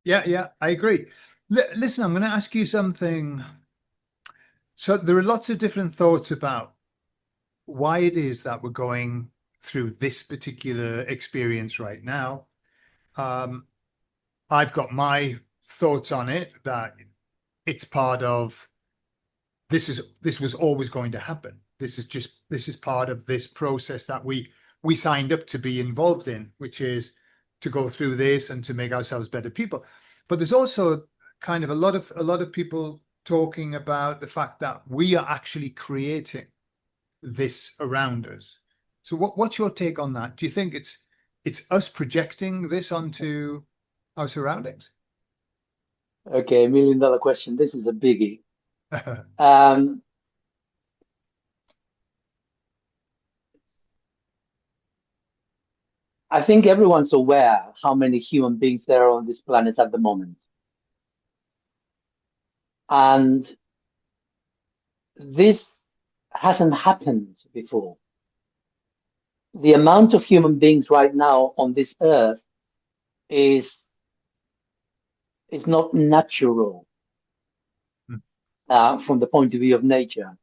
Yeah, I agree. Listen, I'm going to ask you something. So there are lots of different thoughts about why it is that we're going through this particular experience right now. Um, I've got my thoughts on it that it's part of this was always going to happen. This is part of this process that we signed up to be involved in, which is to go through this and to make ourselves better people. But there's also kind of a lot of people talking about the fact that we are actually creating this around us. So what's your take on that? Do you think it's us projecting this onto our surroundings? Okay, million dollar question. This is a biggie. Um, I think everyone's aware how many human beings there are on this planet at the moment. And this hasn't happened before. The amount of human beings right now on this earth is is not natural from the point of view of nature.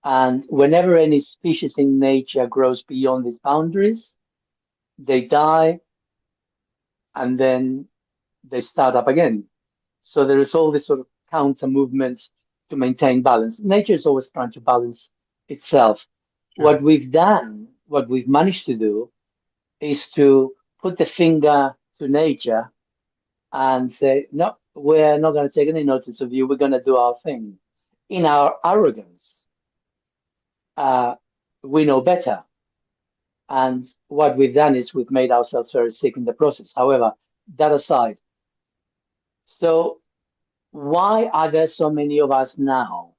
And whenever any species in nature grows beyond these boundaries, they die and then they start up again. So there is all this sort of counter movements to maintain balance. Nature is always trying to balance itself. Sure. What we've done, what we've managed to do, is to put the finger to nature and say, no, we're not going to take any notice of you. We're going to do our thing. In our arrogance, uh, we know better. And what we've done is we've made ourselves very sick in the process. However, that aside, so why are there so many of us now?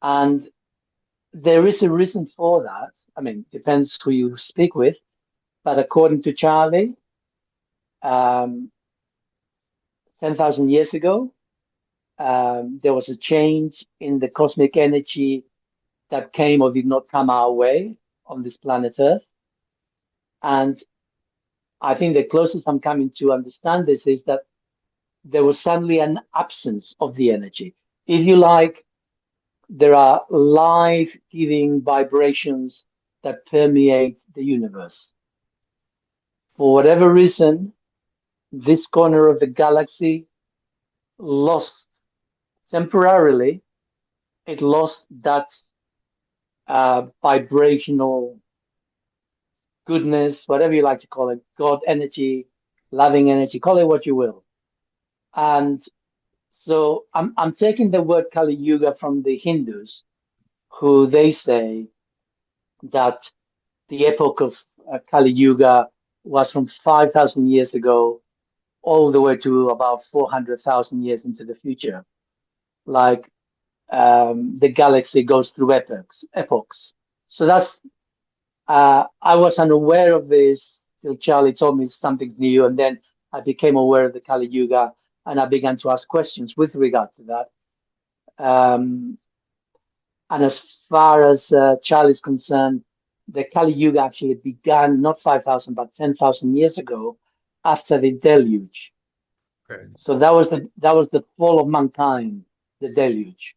And there is a reason for that. I mean, depends who you speak with. But according to Charlie, um, 10,000 years ago, there was a change in the cosmic energy that came or did not come our way on this planet Earth. And I think the closest I'm coming to understand this is that there was suddenly an absence of the energy. If you like, there are life-giving vibrations that permeate the universe. For whatever reason, this corner of the galaxy lost temporarily, it lost that vibrational goodness, whatever you like to call it, God energy, loving energy, call it what you will. And so I'm taking the word Kali Yuga from the Hindus, who they say that the epoch of Kali Yuga was from 5,000 years ago all the way to about 400,000 years into the future. Like the galaxy goes through epochs. So that's I was unaware of this till Charlie told me something's new, and then I became aware of the Kali Yuga, and I began to ask questions with regard to that. Um, and as far as Charlie's concerned, the Kali Yuga actually began not 5,000 but 10,000 years ago, after the deluge. Okay. So that was the fall of mankind, the deluge,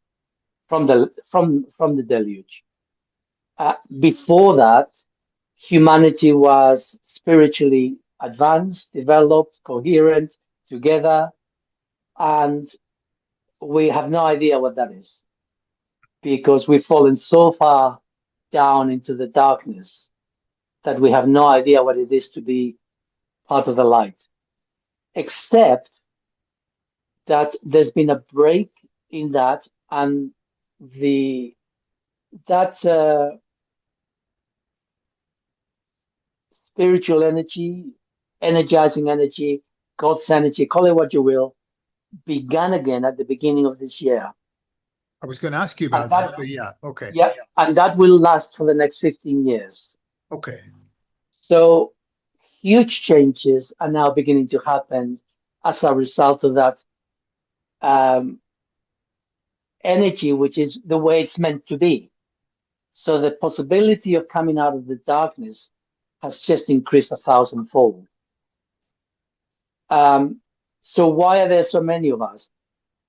from the deluge. Before that, humanity was spiritually advanced, developed, coherent, together, and we have no idea what that is because we've fallen so far down into the darkness that we have no idea what it is to be part of the light, except that there's been a break in that, and the that spiritual energy, energizing energy, God's energy, call it what you will, began again at the beginning of this year. I was going to ask you And about that. that, So yeah, okay. yeah, and that will last for the next 15 years. Okay. So huge changes are now beginning to happen as a result of that um, energy, which is the way it's meant to be. So the possibility of coming out of the darkness has just increased 1,000-fold. Um, so why are there so many of us?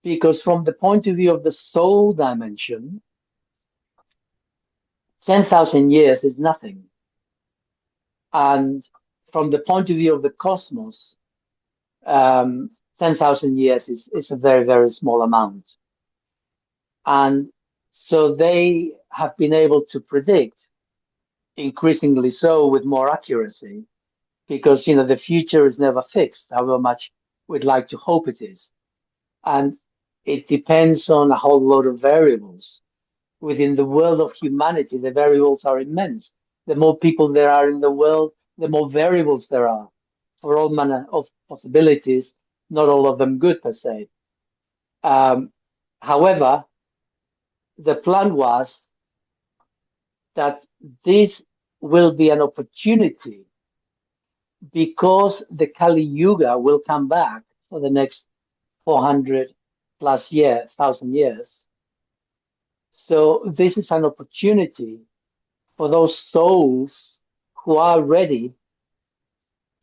Because from the point of view of the soul dimension, 10,000 years is nothing. And from the point of view of the cosmos, 10,000 years is a very, very small amount. And so they have been able to predict, increasingly so with more accuracy, because, the future is never fixed, however much we'd like to hope it is. And it depends on a whole lot of variables. Within the world of humanity, the variables are immense. The more people there are in the world, the more variables there are for all manner of possibilities, not all of them good per se. Um, However, the plan was that this will be an opportunity because the Kali Yuga will come back for the next 400 plus 1,000 years. So this is an opportunity for those souls who are ready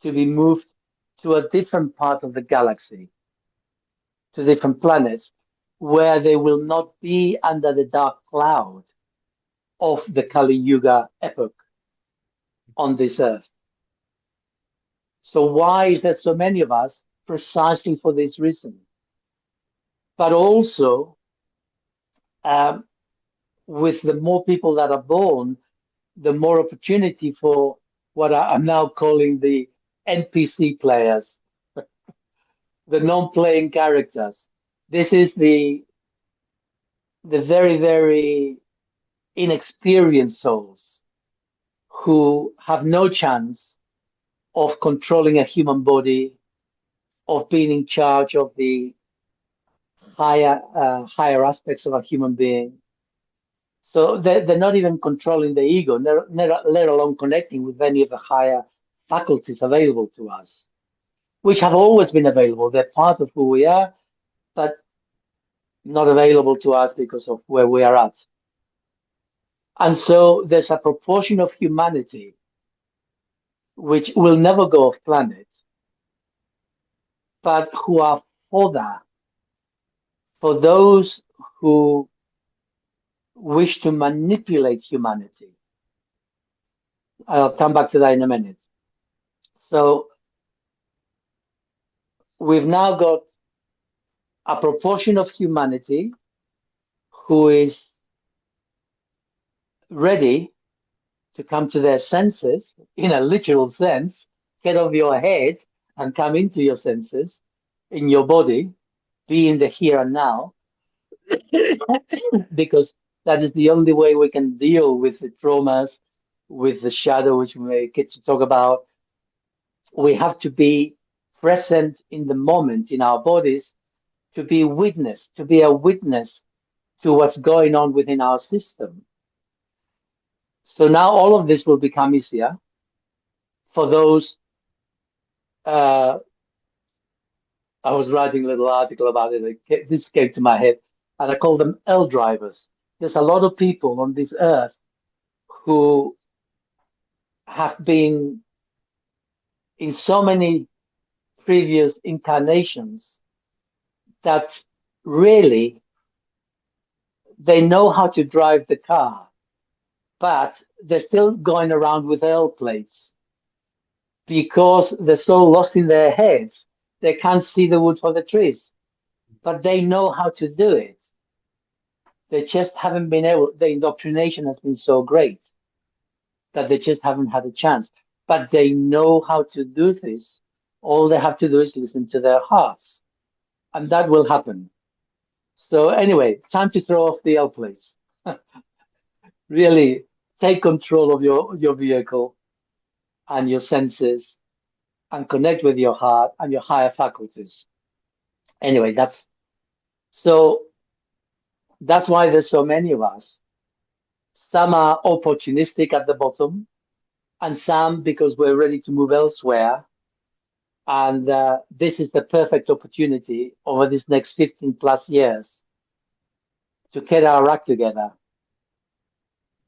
to be moved to a different part of the galaxy, to different planets, where they will not be under the dark cloud of the Kali Yuga epoch on this earth. So why is there so many of us? Precisely for this reason. But also, um, with the more people that are born, the more opportunity for what I'm now calling the NPC players, the non-playing characters. This is the very, very inexperienced souls who have no chance of controlling a human body, of being in charge of the higher aspects of a human being. So they're not even controlling the ego, let alone connecting with any of the higher faculties available to us, which have always been available. They're part of who we are, but not available to us because of where we are at. And so there's a proportion of humanity which will never go off planet, but who are for that, for those who wish to manipulate humanity. I'll come back to that in a minute. So we've now got a proportion of humanity who is ready to come to their senses in a literal sense, get off your head and come into your senses in your body, be in the here and now, because that is the only way we can deal with the traumas, with the shadow, which we may get to talk about. We have to be present in the moment in our bodies to be witness, to be a witness to what's going on within our system. So now all of this will become easier for those. I was writing a little article about it. This came to my head, and I call them L drivers. There's a lot of people on this earth who have been in so many previous incarnations that really they know how to drive the car, but they're still going around with L plates because they're so lost in their heads, they can't see the wood for the trees, but they know how to do it. They just haven't been able, the indoctrination has been so great that they just haven't had a chance. But they know how to do this. All they have to do is listen to their hearts, and that will happen. So anyway, time to throw off the L plates. Really take control of your vehicle and your senses and connect with your heart and your higher faculties. Anyway, so that's why there's so many of us. Some are opportunistic at the bottom, and some because we're ready to move elsewhere. And this is the perfect opportunity over these next 15 plus years to get our act together.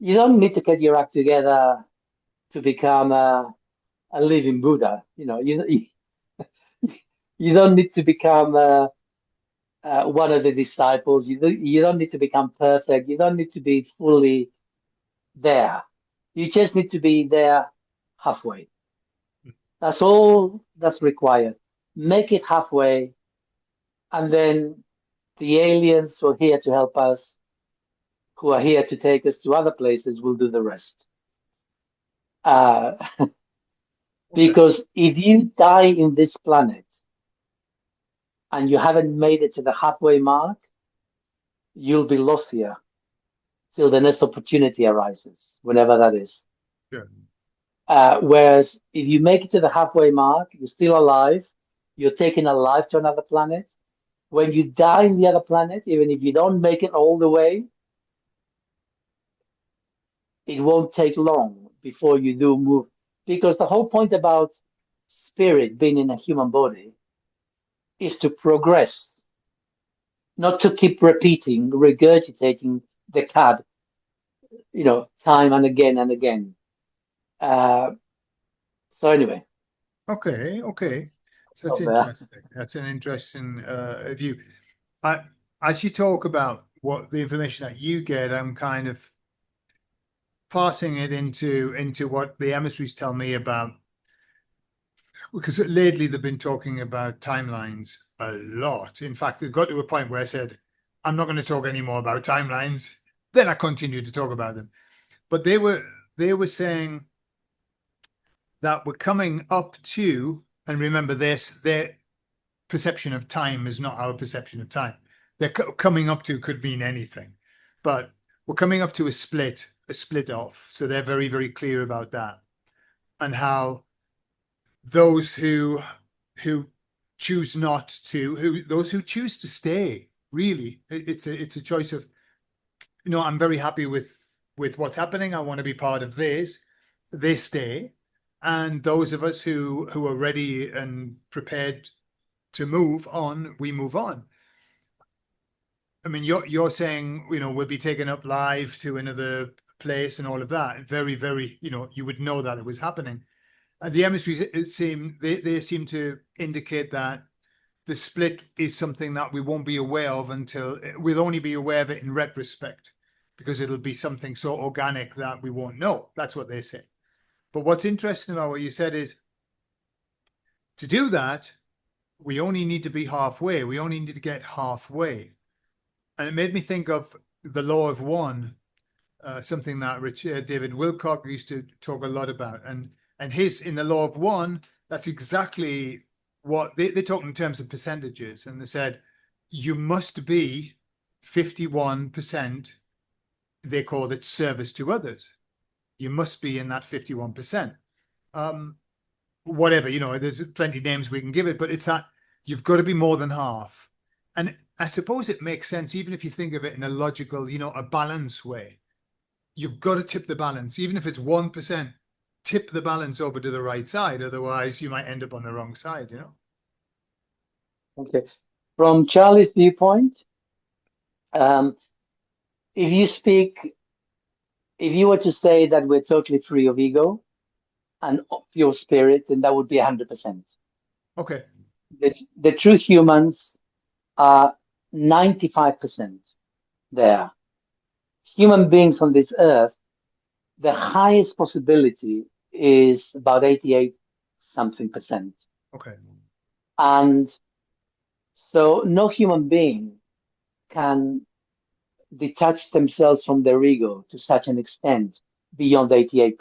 You don't need to get your act together to become a living Buddha. You don't need to become one of the disciples. You don't need to become perfect. You don't need to be fully there. You just need to be there halfway. That's all that's required. Make it halfway, and then the aliens who are here to help us, who are here to take us to other places, will do the rest. Uh, Okay. because if you die in this planet and you haven't made it to the halfway mark, you'll be lost here till the next opportunity arises, whenever that is. Sure. Whereas if you make it to the halfway mark, you're still alive, you're taking a life to another planet. When you die in the other planet, even if you don't make it all the way, it won't take long before you do move. Because the whole point about spirit being in a human body is to progress, not to keep repeating, regurgitating the card, time and again and again. Uh, so anyway, Okay. Okay. So that's stop there. interesting. That's an interesting view. I, as you talk about what the information that you get, I'm kind of passing it into what the emissaries tell me about, because lately they've been talking about timelines a lot. In fact, it got to a point where I said, I'm not going to talk anymore about timelines. Then I continued to talk about them. But they were saying that we're coming up to, and remember this, their perception of time is not our perception of time. They're coming up to could mean anything, but we're coming up to a split off. So they're very, very clear about that, and how those who choose not to, those who choose to stay, really, it's a choice of, I'm very happy with what's happening. I want to be part of this. They stay, and those of us who are ready and prepared to move on, we move on. I mean, you're saying, we'll be taken up live to another place and all of that. Very, very, you would know that it was happening. The emissaries they seem to indicate that the split is something that we won't be aware of until we'll only be aware of it in retrospect, because it'll be something so organic that we won't know. That's what they say. But what's interesting about what you said is, to do that, we only need to be halfway. We only need to get halfway. And it made me think of the law of one, something that David Wilcock used to talk a lot about. And his, in the law of one, that's exactly what they talk in terms of percentages. And they said, you must be 51%, they called it, service to others. You must be in that 51%. Whatever, there's plenty of names we can give it, but it's that you've got to be more than half. And I suppose it makes sense, even if you think of it in a logical, a balance way. You've got to tip the balance, even if it's 1%, tip the balance over to the right side. Otherwise, you might end up on the wrong side. Okay. From Charlie's viewpoint, um, if you speak, if you were to say that we're totally free of ego and pure spirit, then that would be 100%. Okay. The true humans are 95% there. Human beings on this earth, the highest possibility is about 88 something percent. Okay. And so no human being can detach themselves from their ego to such an extent beyond 88%.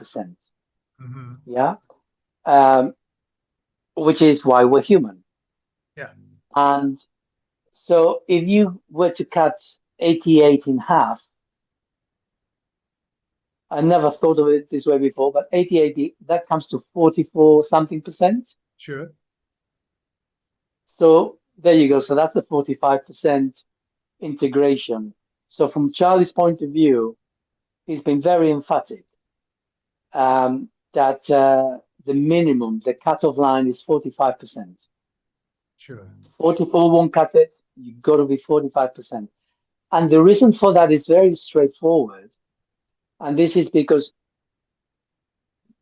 Mm-hmm. Yeah. Um, which is why we're human. Yeah. And so if you were to cut 88 in half, I never thought of it this way before, but 88, that comes to 44 something percent. Sure. So there you go. So that's the 45% integration. So from Charlie's point of view, he's been very emphatic that the minimum, the cutoff line is 45%. Sure. 44 won't cut it. You've got to be 45%. And the reason for that is very straightforward. And this is because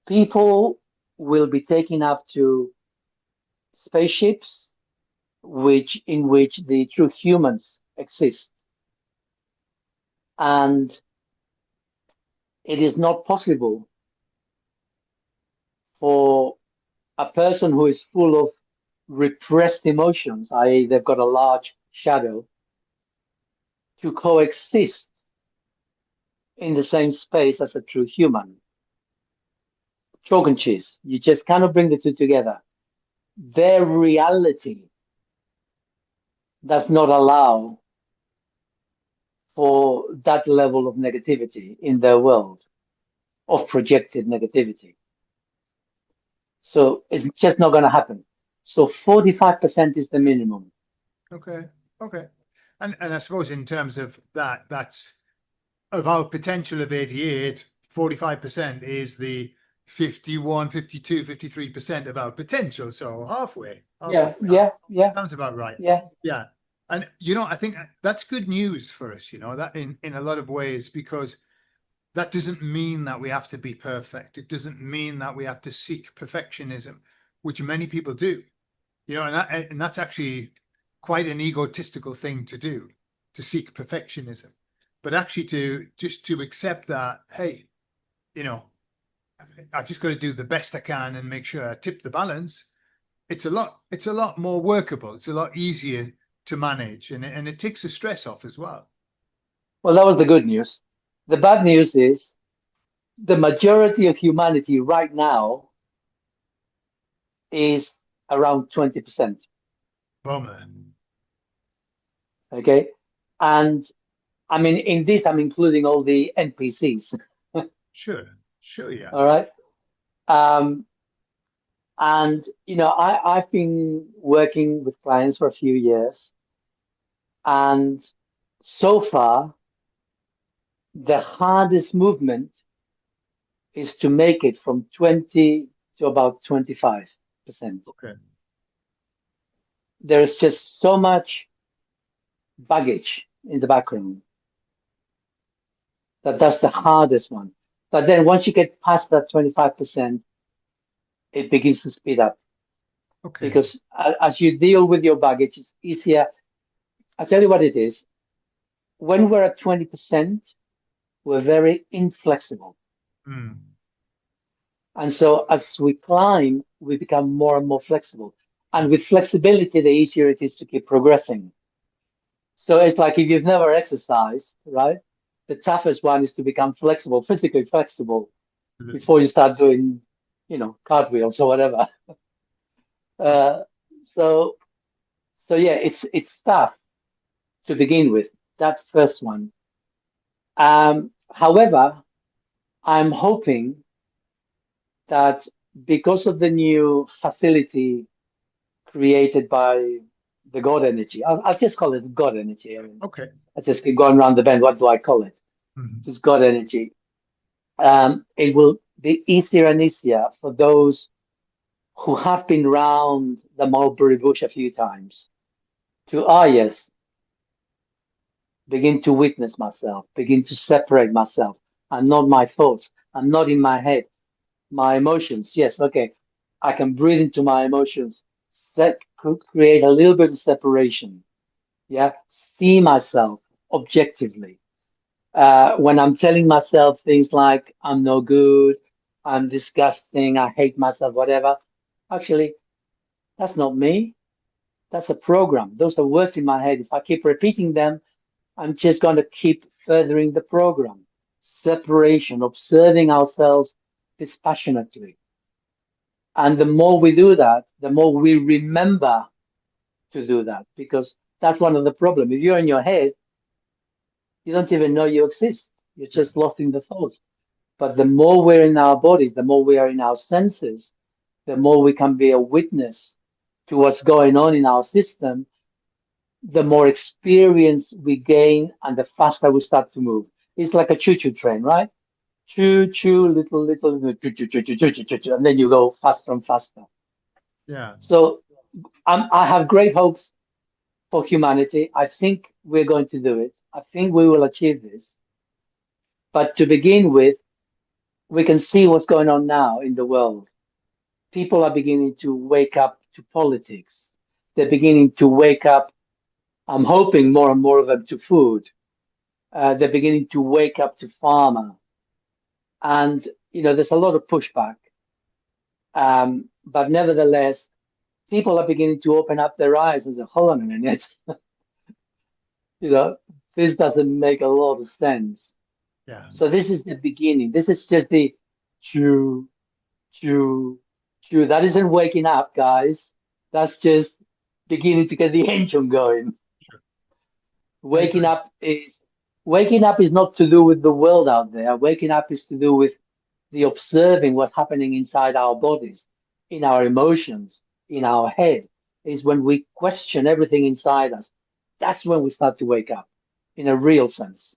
people will be taken up to spaceships in which the true humans exist. And it is not possible for a person who is full of repressed emotions, i.e., they've got a large shadow, to coexist in the same space as a true human. Chalk and cheese. You just cannot bring the two together. Their reality does not allow for that level of negativity in their world, of projected negativity. So it's just not going to happen. So 45% is the minimum. Okay. Okay. And I suppose in terms of that, that's of our potential of 88, 45% is the 51, 52, 53% of our potential. So halfway Yeah, yeah, sounds about right. yeah. Yeah. And I think that's good news for us, that in a lot of ways, because that doesn't mean that we have to be perfect. It doesn't mean that we have to seek perfectionism, which many people do, and that's actually quite an egotistical thing to do, to seek perfectionism, but actually to accept that, hey, you know, I've just got to do the best I can and make sure I tip the balance. It's a lot more workable. It's a lot easier to manage, and it takes the stress off as well. Well, that was the good news. The bad news is the majority of humanity right now is around 20%. Bummer. Okay. And I mean, in this, I'm including all the NPCs. Sure. Sure. Yeah. All right. Um, and, I've been working with clients for a few years. And so far, the hardest movement is to make it from 20 to about 25%. Okay. There's just so much baggage in the background that's the hardest one. But then once you get past that 25%, it begins to speed up Okay. because as you deal with your baggage, it's easier. I'll tell you what it is. When we're at 20%, we're very inflexible. Mm. And so as we climb, we become more and more flexible. And with flexibility, the easier it is to keep progressing. So it's like if you've never exercised, right? The toughest one is to become flexible, physically flexible, before you start doing, cartwheels or whatever. Uh, so, so yeah, it's tough to begin with, that first one. However, I'm hoping that because of the new facility created by the God energy, I'll just call it God energy. I mean, Okay. I just keep going around the bend. What do I call it? Mhm. It's God energy. It will be easier and easier for those who have been round the mulberry bush a few times to, yes, begin to witness myself, begin to separate myself. I'm not my thoughts. I'm not in my head. My emotions, yes, okay. I can breathe into my emotions, create a little bit of separation. Yeah, see myself objectively. When I'm telling myself things like I'm no good, I'm disgusting, I hate myself, whatever. Actually, that's not me. That's a program. Those are words in my head. If I keep repeating them, I'm just going to keep furthering the program. Separation, observing ourselves dispassionately. And the more we do that, the more we remember to do that, because that's one of the problems. If you're in your head, you don't even know you exist. You're Yeah. just lost in the thoughts. But the more we're in our bodies, the more we are in our senses, the more we can be a witness to what's going on in our system, the more experience we gain and the faster we start to move. It's like a choo-choo train, right? Choo choo, little, choo choo choo choo choo choo choo, choo, and then you go faster and faster. Yeah. So I have great hopes for humanity. I think we're going to do it. I think we will achieve this. But to begin with, we can see what's going on now in the world. People are beginning to wake up to politics. They're beginning to wake up. I'm hoping more and more of them to food. They're beginning to wake up to pharma. And, there's a lot of pushback. But nevertheless, people are beginning to open up their eyes and say, hold on a minute, you know, this doesn't make a lot of sense. Yeah. So this is the beginning. This is just the chew, chew, chew. That isn't waking up, guys. That's just beginning to get the engine going. I Waking agree. up is waking up is not to do with the world out there. Waking up is to do with the observing what's happening inside our bodies, in our emotions, in our head. Is when we question everything inside us. That's when we start to wake up in a real sense.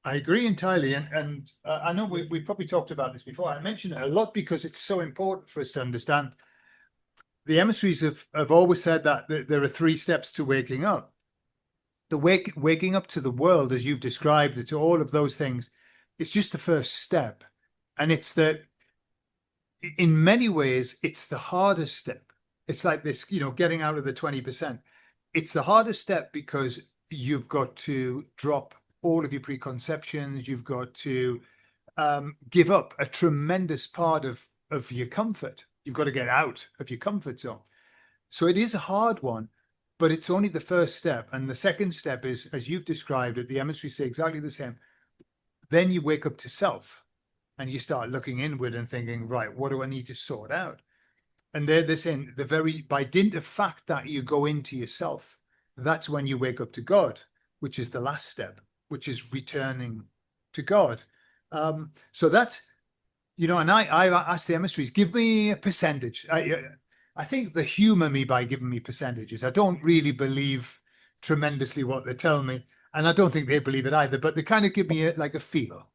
I agree entirely. And I know we probably talked about this before. I mention it a lot because it's so important for us to understand. The emissaries have always said that there are three steps to waking up. The waking up to the world, as you've described it, to all of those things, it's just the first step. And it's in many ways, it's the hardest step. It's like this, getting out of the 20%. It's the hardest step because you've got to drop all of your preconceptions. You've got to give up a tremendous part of your comfort. You've got to get out of your comfort zone. So it is a hard one, but it's only the first step. And the second step is, as you've described it, the emissaries say exactly the same. Then you wake up to self and you start looking inward and thinking, right, what do I need to sort out? And they're saying by dint of fact that you go into yourself, that's when you wake up to God, which is the last step, which is returning to God. So that's, and I asked the emissaries, give me a percentage. I think they humor me by giving me percentages. I don't really believe tremendously what they tell me, and I don't think they believe it either, but they kind of give me like a feel,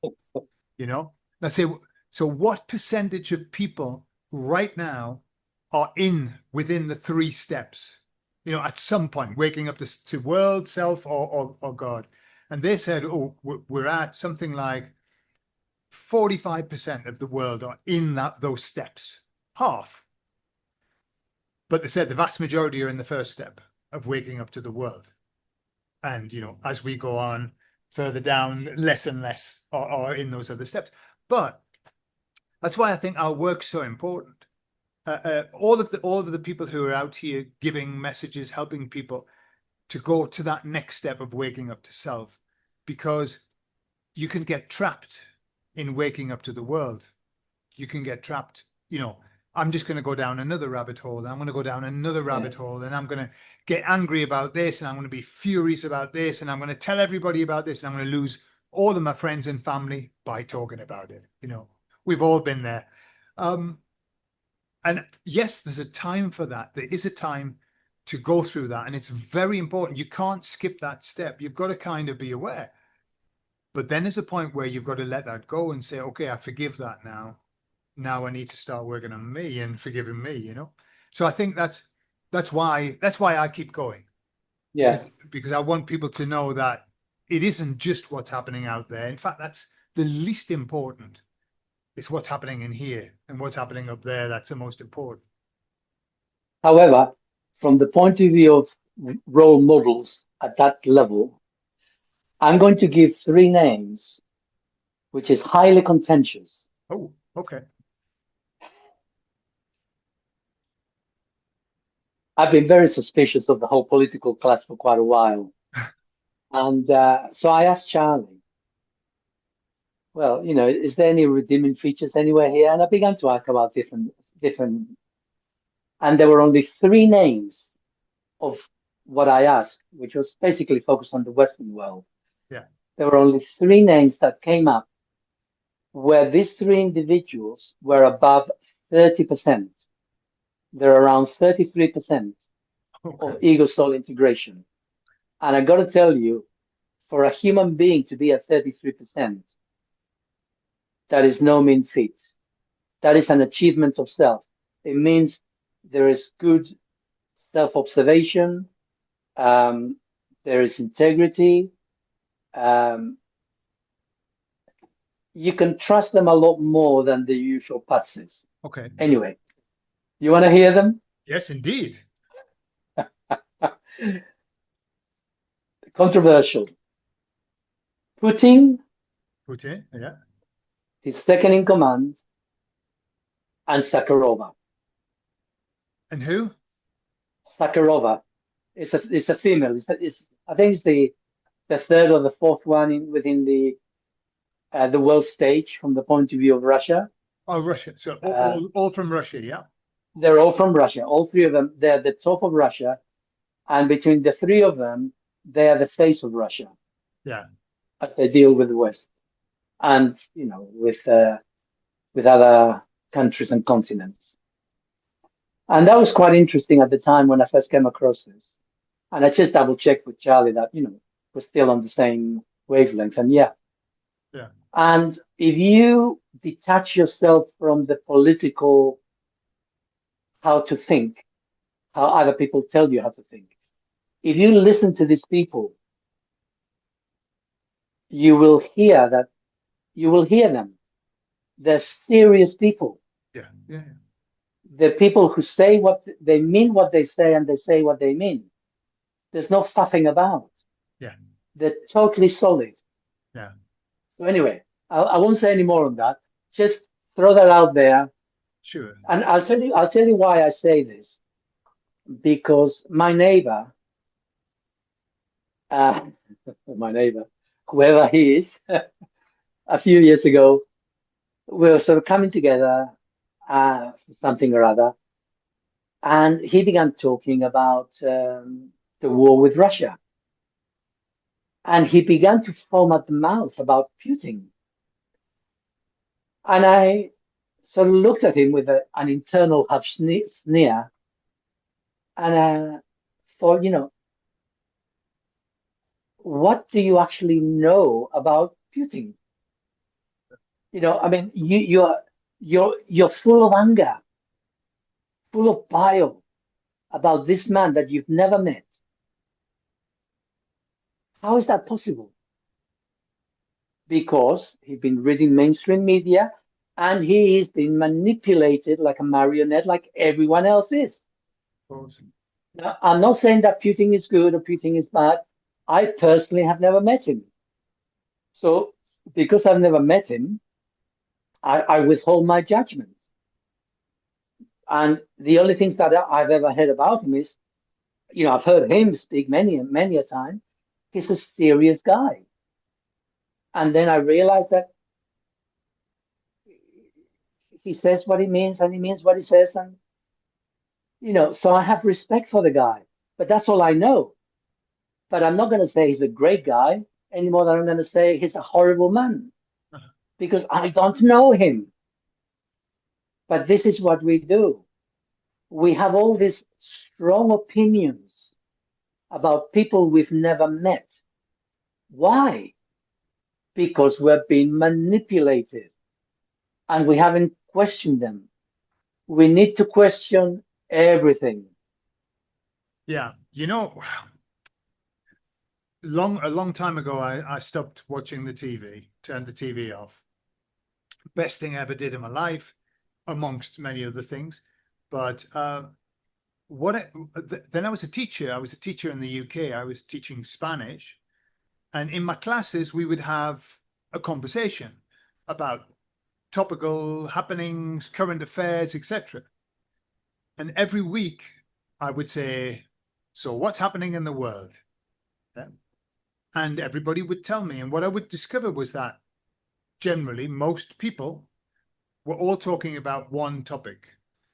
you know? I say, so what percentage of people right now are within the three steps, at some point, waking up to world, self, or God? And they said, oh, we're at something like 45% of the world are in those steps, half. But they said the vast majority are in the first step of waking up to the world. And, as we go on further down, less and less are in those other steps. But that's why I think our work's so important. All of the people who are out here giving messages, helping people to go to that next step of waking up to self, because you can get trapped in waking up to the world. You can get trapped, I'm just going to go down another rabbit hole. I'm going to go down another rabbit hole, and I'm going to get angry about this, and I'm going to be furious about this, and I'm going to tell everybody about this, and I'm going to lose all of my friends and family by talking about it. We've all been there. And yes, there's a time for that. There is a time to go through that, and it's very important. You can't skip that step. You've got to kind of be aware. But then there's a point where you've got to let that go and say, okay, I forgive that now. Now I need to start working on me and forgiving me, So I think that's why I keep going. Yeah. Because I want people to know that it isn't just what's happening out there. In fact, that's the least important. It's what's happening in here and what's happening up there. That's the most important. However, from the point of view of role models at that level, I'm going to give three names, which is highly contentious. Oh, okay. I've been very suspicious of the whole political class for quite a while. And so I asked Charlie, well, is there any redeeming features anywhere here? And I began to ask about different, and there were only three names of what I asked, which was basically focused on the Western world. Yeah. There were only three names that came up where these three individuals were above 30%. They're around 33% Okay. of ego soul integration. And I got to tell you, for a human being to be at 33%, that is no mean feat. That is an achievement of self. It means there is good self observation, there is integrity. You can trust them a lot more than the usual passes. Okay. Anyway, you want to hear them? Yes, indeed. Controversial. Putin, Putin, yeah. his second in command, and Sakharova. And who? Sakharova is a female. I think it's the third or the fourth one within the world stage from the point of view of Russia. Oh, Russia. So Uh, all from Russia, yeah. they're all from Russia. All three of them. They're the top of Russia, and between the three of them, they are the face of Russia Yeah. as they deal with the West and with other countries and continents. And that was quite interesting at the time when I first came across this. And I just double checked with Charlie that, we're still on the same wavelength. And yeah. Yeah. And if you detach yourself from the political, how to think, how other people tell you how to think, if you listen to these people, you will hear that, you will hear them. They're serious people. Yeah. Yeah. They're people who say what they mean, what they say, and they say what they mean. There's no faffing about. Yeah. They're totally solid. Yeah. So anyway, I won't say any more on that. Just throw that out there, Sure. and I'll tell you why I say this. Because my neighbor, uh, my neighbor, whoever he is, a few years ago, we were sort of coming together for something or other, and he began talking about the war with Russia, and he began to foam at the mouth about Putin. And I sort of looked at him with an internal half sneer, and I thought, what do you actually know about Putin? I mean, you're full of anger, full of bile about this man that you've never met. How is that possible? Because he's been reading mainstream media and he is being manipulated like a marionette, like everyone else is. Awesome. Now, I'm not saying that Putin is good or Putin is bad. I personally have never met him. So, because I've never met him, I withhold my judgment. And the only things that I've ever heard about him is, I've heard him speak many a time. He's a serious guy. And then I realized that he says what he means and he means what he says. And, so I have respect for the guy, but that's all I know. But I'm not going to say he's a great guy any more than I'm going to say he's a horrible man because I don't know him. But this is what we do. We have all these strong opinions about people we've never met. Why? Because we're being manipulated and we haven't questioned them. We need to question everything. Yeah. A long time ago, I stopped watching the TV, turned the TV off. Best thing I ever did in my life, amongst many other things. But then I was a teacher. I was a teacher in the UK. I was teaching Spanish. And in my classes, we would have a conversation about topical happenings, current affairs, etc. And every week I would say, so what's happening in the world? Yeah. And everybody would tell me. And what I would discover was that generally most people were all talking about one topic.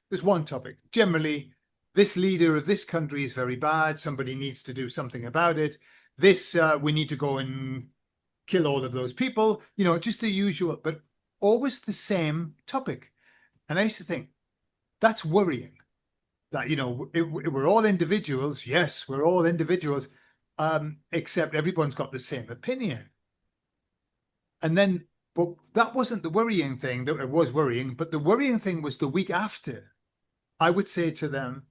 There's one topic. Generally, this leader of this country is very bad. Somebody needs to do something about it. This, we need to go and kill all of those people. Just the usual, but always the same topic. And I used to think, that's worrying. That, we're all individuals. Yes, we're all individuals, except everyone's got the same opinion. And then, but that wasn't the worrying thing. That it was worrying, but the worrying thing was the week after. I would say to them,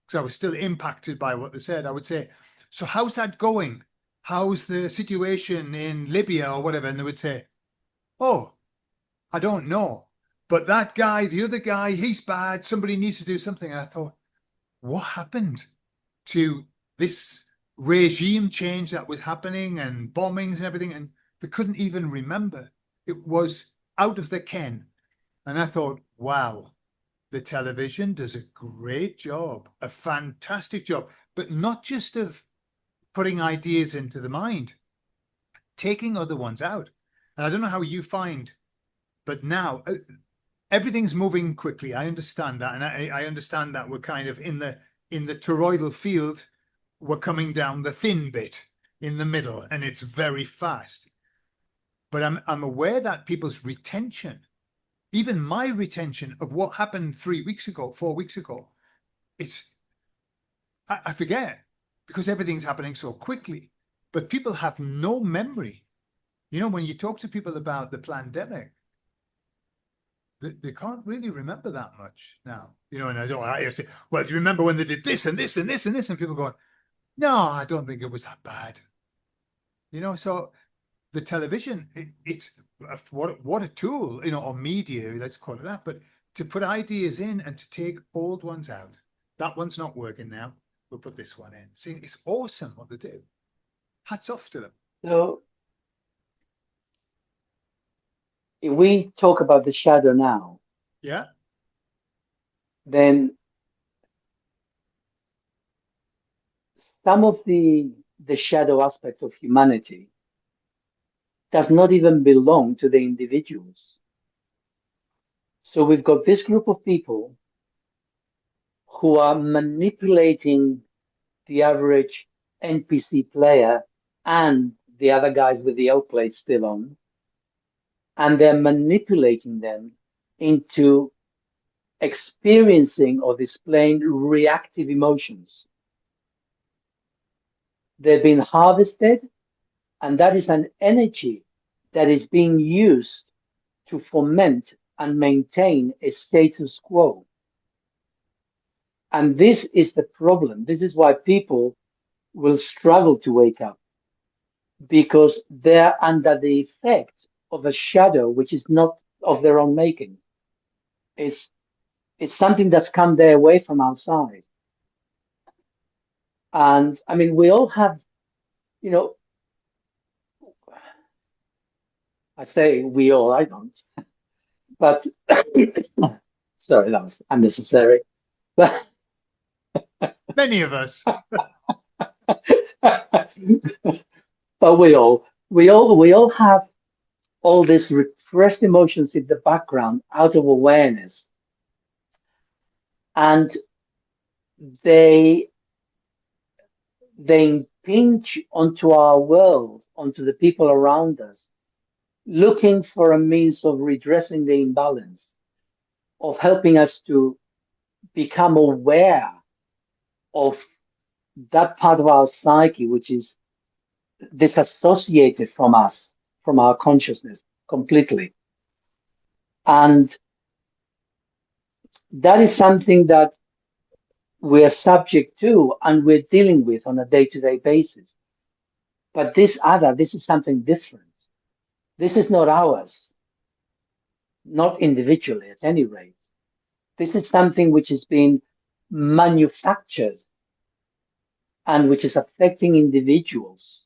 because I was still impacted by what they said, I would say, so how's that going? How's the situation in Libya or whatever? And they would say, oh, I don't know. But that guy, the other guy, he's bad. Somebody needs to do something. And I thought, what happened to this regime change that was happening and bombings and everything, and they couldn't even remember. It was out of the ken. And I thought, wow, the television does a great job, a fantastic job, but not just of putting ideas into the mind, taking other ones out. And I don't know how you find, but now everything's moving quickly. I understand that, and I understand that we're kind of in the toroidal field. We're coming down the thin bit in the middle, and it's very fast. But I'm aware that people's retention, even my retention of what happened 3 weeks ago, 4 weeks ago, it's I forget because everything's happening so quickly. But people have no memory. You know, when you talk to people about the pandemic, they can't really remember that much now. You know, and I say, well, do you remember when they did this and this and this and this? And people going, no, I don't think it was that bad. You know, so the television, it's what a tool, you know, or media, let's call it that. But to put ideas in and to take old ones out, that one's not working now. We'll put this one in. See, it's awesome what they do. Hats off to them. So if we talk about the shadow now, Yeah. then some of the shadow aspect of humanity does not even belong to the individuals. So we've got this group of people who are manipulating the average NPC player and the other guys with the L plate still on, and they're manipulating them into experiencing or displaying reactive emotions. They've been harvested, and that is an energy that is being used to foment and maintain a status quo. And this is the problem. This is why people will struggle to wake up, because they're under the effect of a shadow which is not of their own making. It's something that's come their way from outside. And I mean, we all have, you know, I say we all, I don't, but sorry, that was unnecessary. But Many of us. but we all have all these repressed emotions in the background out of awareness, and they they impinge onto our world, onto the people around us, looking for a means of redressing the imbalance, of helping us to become aware of that part of our psyche which is disassociated from us, from our consciousness completely. And that is something that we're subject to and we're dealing with on a day-to-day basis. But this is something different. This is not ours, not individually at any rate. This is something which is being manufactured and which is affecting individuals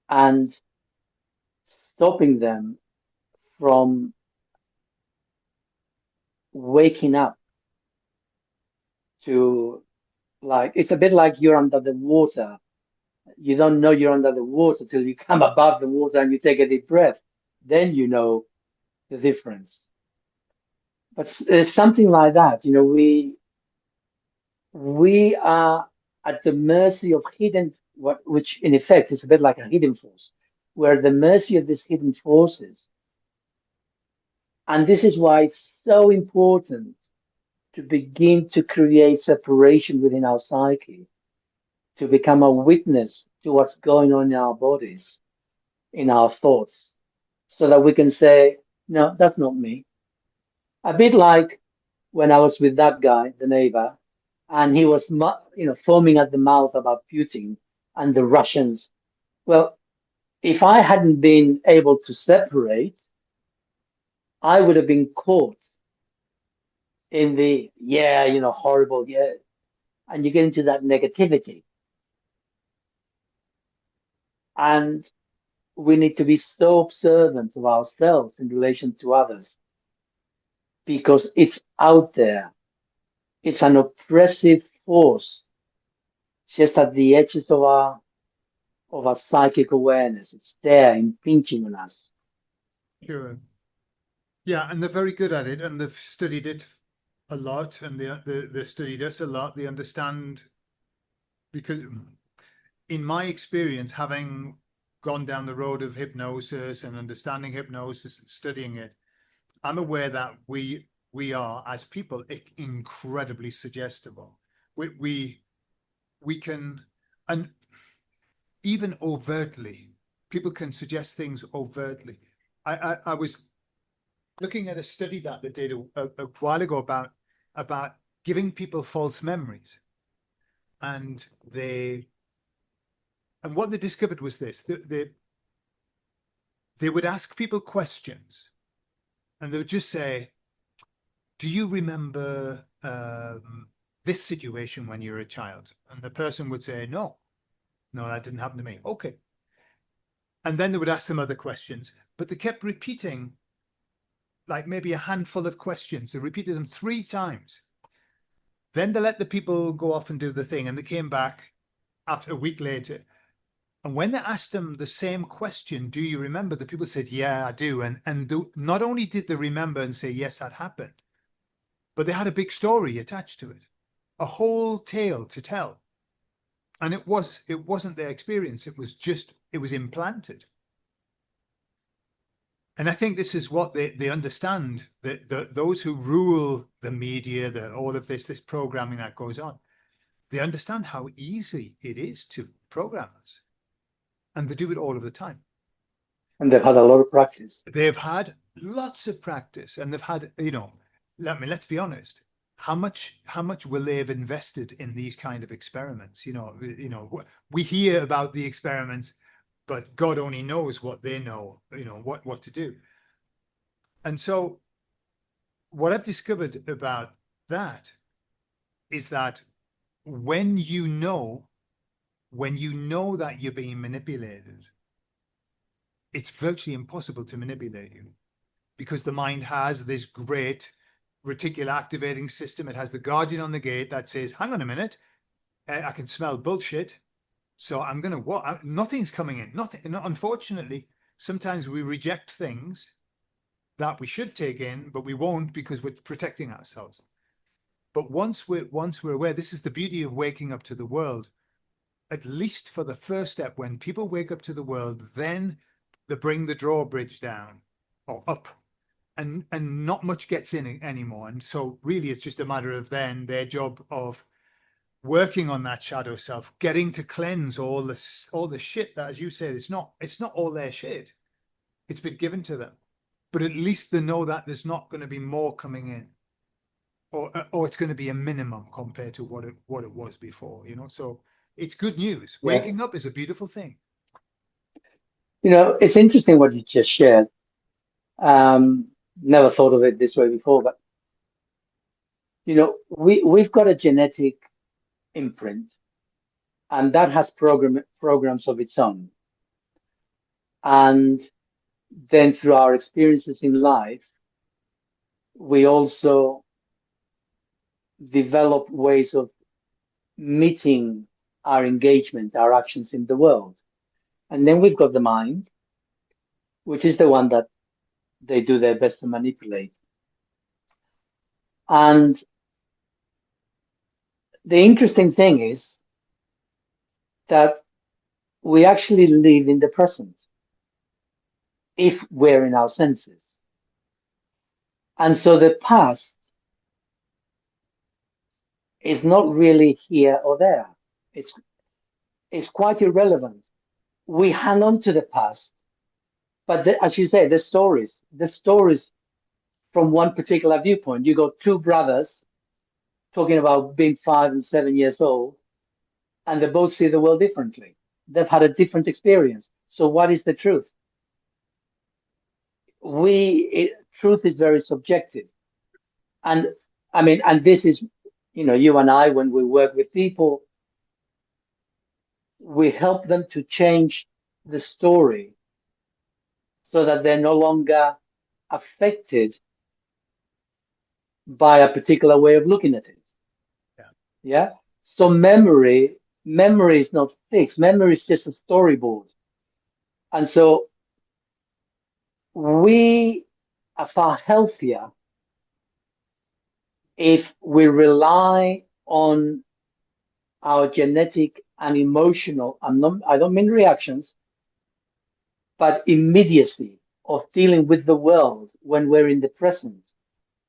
and stopping them from waking up to, like, it's a bit like you're under the water. You don't know you're under the water till you come above the water and you take a deep breath. Then you know the difference. But there's something like that. You know, we are at the mercy of which in effect is a bit like a hidden force. We're at the mercy of these hidden forces. And this is why it's so important to begin to create separation within our psyche, to become a witness to what's going on in our bodies, in our thoughts, so that we can say, no, that's not me. A bit like when I was with that guy, the neighbor, and he was, foaming at the mouth about Putin and the Russians. Well, if I hadn't been able to separate, I would have been caught in the, horrible, yeah. And you get into that negativity. And we need to be so observant of ourselves in relation to others because it's out there. It's an oppressive force just at the edges of our psychic awareness. It's there impinging on us. Sure. Yeah, and they're very good at it, and they've studied it a lot, and they studied us a lot. They understand because, in my experience, having gone down the road of hypnosis and understanding hypnosis and studying it, I'm aware that we are as people incredibly suggestible. We can, and even overtly, people can suggest things overtly. I was looking at a study that they did a while ago about giving people false memories, and what they discovered was this: they would ask people questions, and they would just say, "Do you remember this situation when you were a child?" And the person would say, "No, no, that didn't happen to me." Okay. And then they would ask them other questions, but they kept repeating like maybe a handful of questions. They repeated them 3 times. Then they let the people go off and do the thing, and they came back after a week later. And when they asked them the same question, "Do you remember?" the people said, "Yeah, I do." And not only did they remember and say, "Yes, that happened," but they had a big story attached to it, a whole tale to tell. And it wasn't their experience. It was implanted. And I think this is what they understand, that those who rule the media, all of this programming that goes on, they understand how easy it is to program us. And they do it all of the time. And they've had a lot of practice. They've had lots of practice, and they've had, let's be honest. How much will they have invested in these kind of experiments? We hear about the experiments, but God only knows what they know, what to do. And so what I've discovered about that is that when you know that you're being manipulated, it's virtually impossible to manipulate you, because the mind has this great reticular activating system. It has the guardian on the gate that says, "Hang on a minute, I can smell bullshit. So I'm going to what? Nothing's coming in. Nothing. Unfortunately, sometimes we reject things that we should take in, but we won't because we're protecting ourselves. But once we're aware, this is the beauty of waking up to the world. At least for the first step, when people wake up to the world, then they bring the drawbridge down or up, and not much gets in anymore. And so really, it's just a matter of then their job of working on that shadow self, getting to cleanse all the shit that, as you said, it's not all their shit. It's been given to them, but at least they know that there's not going to be more coming in, or it's going to be a minimum compared to what it was before. So it's good news. Yeah. Waking up is a beautiful thing. It's interesting what you just shared. Never thought of it this way before, but we've got a genetic imprint, and that has programs of its own. And then through our experiences in life, we also develop ways of meeting our engagement, our actions in the world. And then we've got the mind, which is the one that they do their best to manipulate. And the interesting thing is that we actually live in the present if we're in our senses. And so the past is not really here or there. It's quite irrelevant. We hang on to the past, but as you say, the stories from one particular viewpoint. You got two brothers talking about being 5 and 7 years old, and they both see the world differently. They've had a different experience. So what is the truth? Truth is very subjective. And I mean, and this is, you and I, when we work with people, we help them to change the story so that they're no longer affected by a particular way of looking at it. Yeah. Yeah. So memory is not fixed. Memory is just a storyboard. And so we are far healthier if we rely on our genetic and emotional, I don't mean reactions, but immediacy of dealing with the world when we're in the present.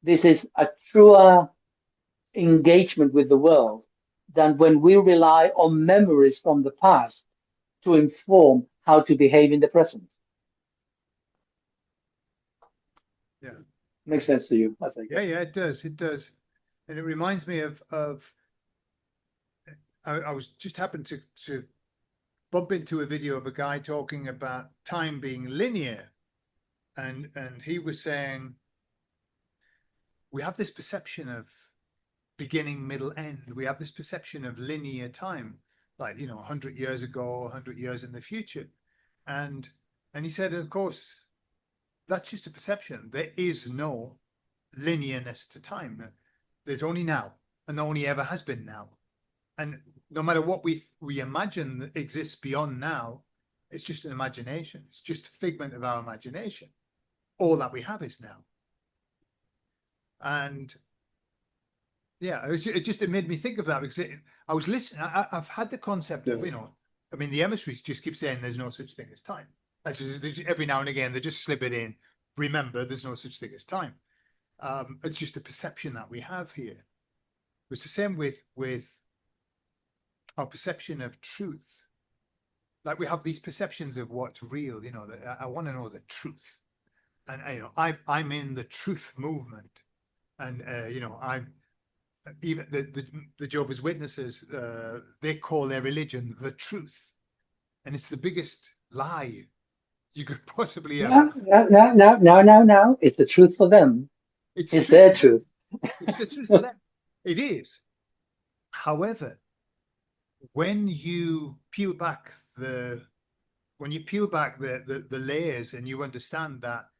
This is a truer engagement with the world than when we rely on memories from the past to inform how to behave in the present. Yeah. Makes sense to you, I think. Yeah, yeah, it does. It does. And it reminds me of I was just happened to bump into a video of a guy talking about time being linear. And he was saying we have this perception of beginning, middle, end. We have this perception of linear time, like 100 years ago, 100 years in the future. And he said, of course, that's just a perception. There is no linearness to time. There's only now, and there only ever has been now. And no matter what we imagine that exists beyond now, it's just an imagination. It's just a figment of our imagination. All that we have is now. And yeah, it made me think of that because I was listening. I've had the concept of, I mean, the emissaries just keep saying there's no such thing as time. Every now and again, they just slip it in. Remember, there's no such thing as time. It's just a perception that we have here. It's the same with our perception of truth. Like we have these perceptions of what's real. That I want to know the truth, and I'm in the truth movement, and I'm even the Jehovah's Witnesses. They call their religion the truth, and it's the biggest lie you could possibly ever. No. It's the truth for them. It's the It's truth their for them. truth. It's the truth for them. It is. However, when you peel back the layers and you understand that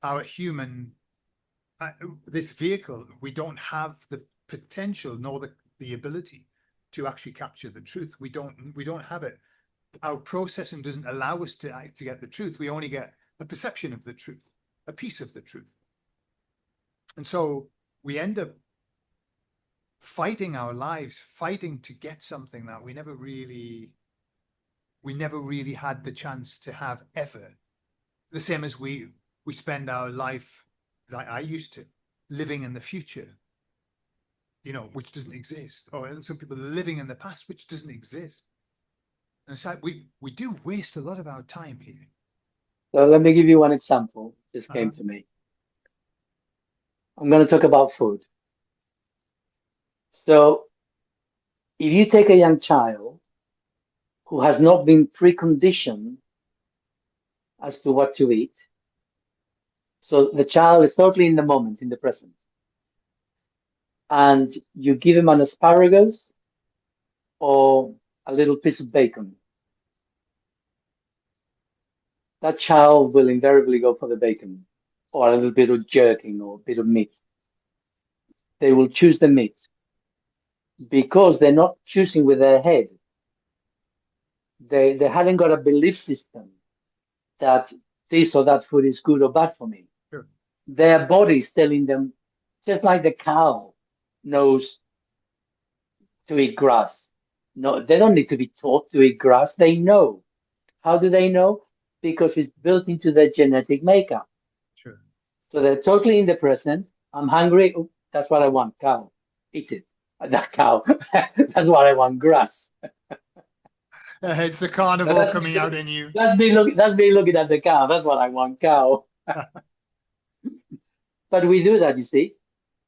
our human this vehicle, we don't have the potential nor the ability to actually capture the truth. We don't have it. Our processing doesn't allow us to get the truth. We only get a perception of the truth, a piece of the truth. And so we end up fighting our lives, fighting to get something that we never really had the chance to have ever. The same as we spend our life, like I used to, living in the future, which doesn't exist. Or some people are living in the past, which doesn't exist. And it's like we do waste a lot of our time here. So let me give you one example. This came to me. I'm going to talk about food. So if you take a young child who has not been preconditioned as to what to eat, so the child is totally in the moment, in the present, and you give him an asparagus or a little piece of bacon, that child will invariably go for the bacon or a little bit of jerking or a bit of meat. They will choose the meat because they're not choosing with their head. They haven't got a belief system that this or that food is good or bad for me. Sure. Their body's telling them, just like the cow knows to eat grass. No, they don't need to be taught to eat grass. They know. How do they know? Because it's built into their genetic makeup. Sure. So they're totally in the present. I'm hungry. Oh, that's what I want. Cow. Eat it. That cow. That's what I want. Grass. It's the carnivore coming out in you. That's me looking at the cow. That's what I want. Cow. But we do that, you see.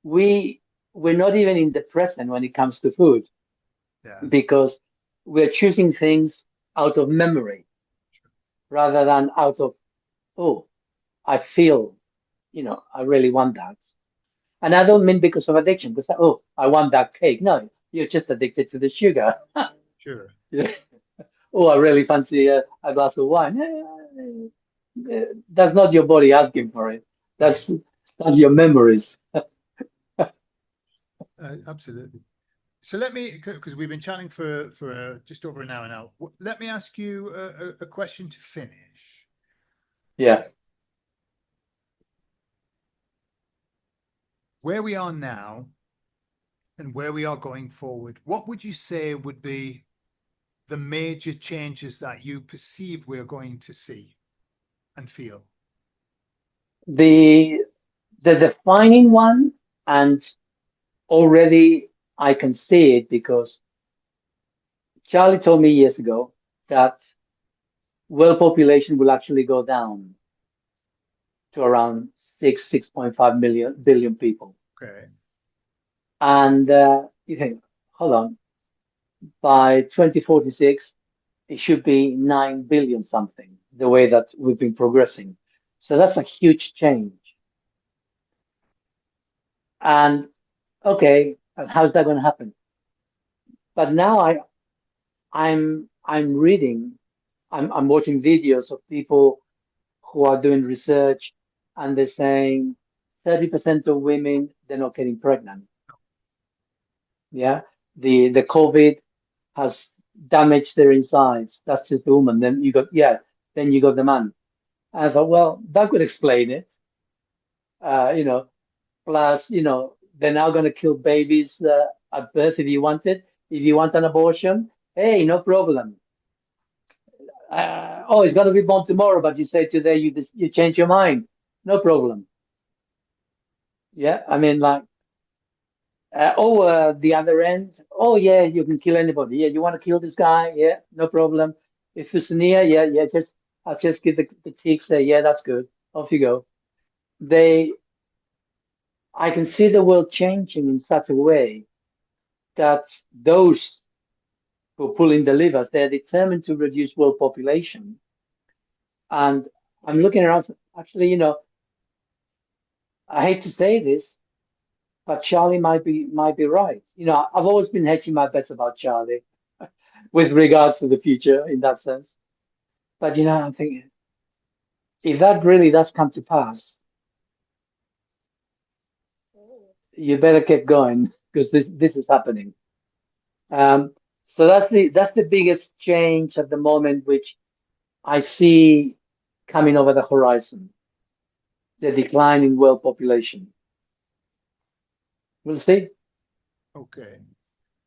We're not even in the present when it comes to food. Yeah. Because we're choosing things out of memory rather than out of, oh, I feel, I really want that. And I don't mean because of addiction, because, I want that cake. No, you're just addicted to the sugar. Sure. oh, I really fancy a glass of wine. That's not your body asking for it. Yeah, That's your memories. absolutely. So let me, because we've been chatting for just over an hour now. Let me ask you a question to finish. Yeah. Where we are now and where we are going forward, what would you say would be the major changes that you perceive we're going to see and feel? The the defining one, and already I can see it because Charlie told me years ago that world population will actually go down to around 6.5 billion people. Okay. And you think, hold on, by 2046, it should be 9 billion something, the way that we've been progressing. So that's a huge change. And okay, and how's that going to happen? But now I'm reading, I'm watching videos of people who are doing research, and they're saying 30% of women, they're not getting pregnant. Yeah. The COVID has damaged their insides. That's just the woman. Then you got, yeah, then you got the man. I thought, well, that could explain it. You know, plus, they're now going to kill babies at birth if you want it. If you want an abortion, hey, no problem. Oh, it's going to be born tomorrow, but you say today you change your mind. No problem. Yeah, I mean, like, the other end. Oh, yeah, you can kill anybody. Yeah, you want to kill this guy? Yeah, no problem. If it's near, yeah, I'll just give the ticks there. Yeah, that's good. Off you go. They, I can see the world changing in such a way that those who pull in the levers, they're determined to reduce world population. And I'm looking around. Actually, I hate to say this, but Charlie might be right. I've always been hedging my bets about Charlie with regards to the future in that sense. But I'm thinking if that really does come to pass, you better keep going because this is happening. So that's the biggest change at the moment, which I see coming over the horizon, the decline in world population. We'll see. Okay.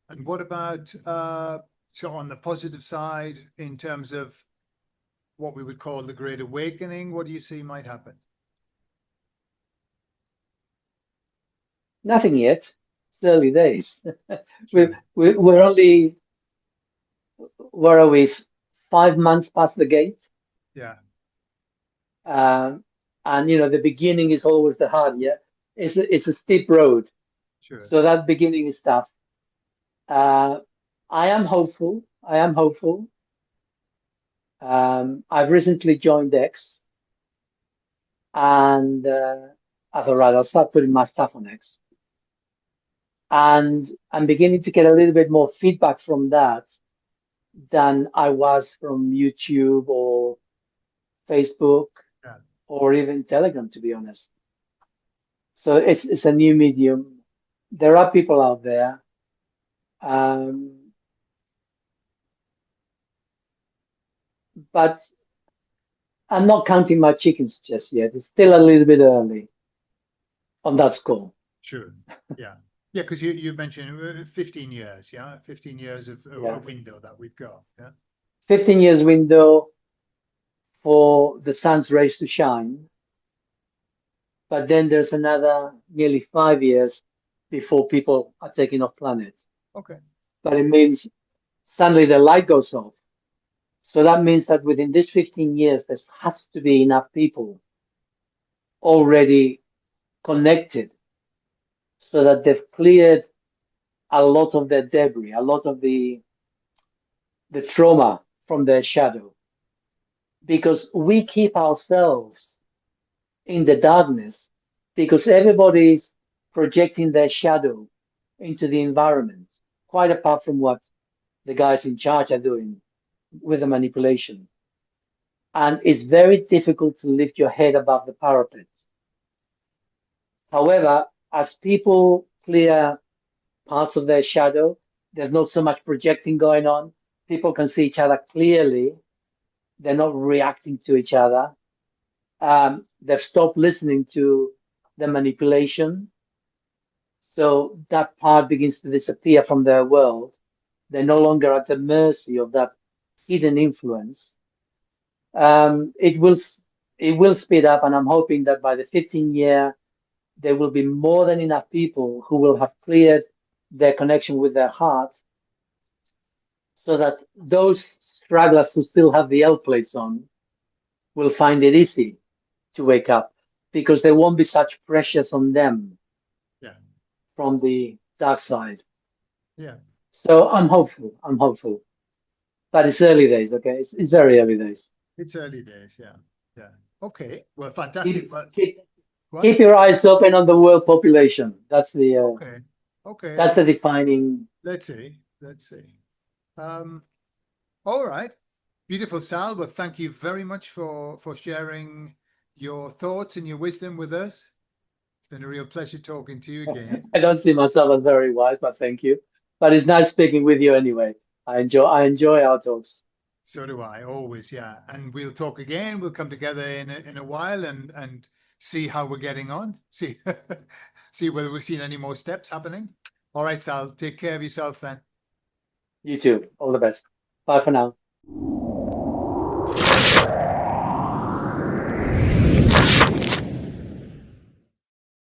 And what about so on the positive side, in terms of what we would call the Great Awakening, what do you see might happen? Nothing yet. It's early days. Sure. We're only, where are we? 5 months past the gate. Yeah, Um, and the beginning is always the hard, yeah. It's a steep road. sure. So that beginning is tough. Uh, I am hopeful. I am hopeful. I've recently joined X, and I thought, right, I'll start putting my stuff on X. And I'm beginning to get a little bit more feedback from that than I was from YouTube or Facebook Yeah. or even Telegram, to be honest. So it's a new medium. There are people out there. Um, but I'm not counting my chickens just yet. It's still a little bit early on that score. Sure. Yeah. Yeah, because you mentioned 15 years, yeah? 15 years of a Yeah. window that we've got. Yeah. 15 years window for the sun's rays to shine. But then there's another nearly 5 years before people are taking off planet. Okay. But it means suddenly the light goes off. So that means that within this 15 years, there has to be enough people already connected so that they've cleared a lot of their debris, a lot of the trauma from their shadow. Because we keep ourselves in the darkness because everybody's projecting their shadow into the environment, quite apart from what the guys in charge are doing. with the manipulation. And it's very difficult to lift your head above the parapet. However, as people clear parts of their shadow, there's not so much projecting going on. People can see each other clearly. They're not reacting to each other. They've stopped listening to the manipulation. So that part begins to disappear from their world. They're no longer at the mercy of that hidden influence. It will speed up, and I'm hoping that by the 15 year, there will be more than enough people who will have cleared their connection with their heart, so that those stragglers who still have the L plates on will find it easy to wake up, because there won't be such pressures on them Yeah. from the dark side. Yeah. So I'm hopeful. I'm hopeful. But it's early days, okay? It's very early days. It's early days. Yeah. Yeah. Okay. Well, fantastic. Keep, Well, keep, what? keep your eyes open on the world population. Okay. Okay. That's the defining. Let's see. Let's see. Um, all right. Beautiful, Sal. Well, thank you very much for sharing your thoughts and your wisdom with us. It's been a real pleasure talking to you again. I don't see myself as very wise, but thank you. But it's nice speaking with you anyway. I enjoy our talks. So do I, always, yeah. And we'll talk again. We'll come together in a while and see how we're getting on. See see whether we've seen any more steps happening. All right, Sal. Take care of yourself then. You too. All the best. Bye for now.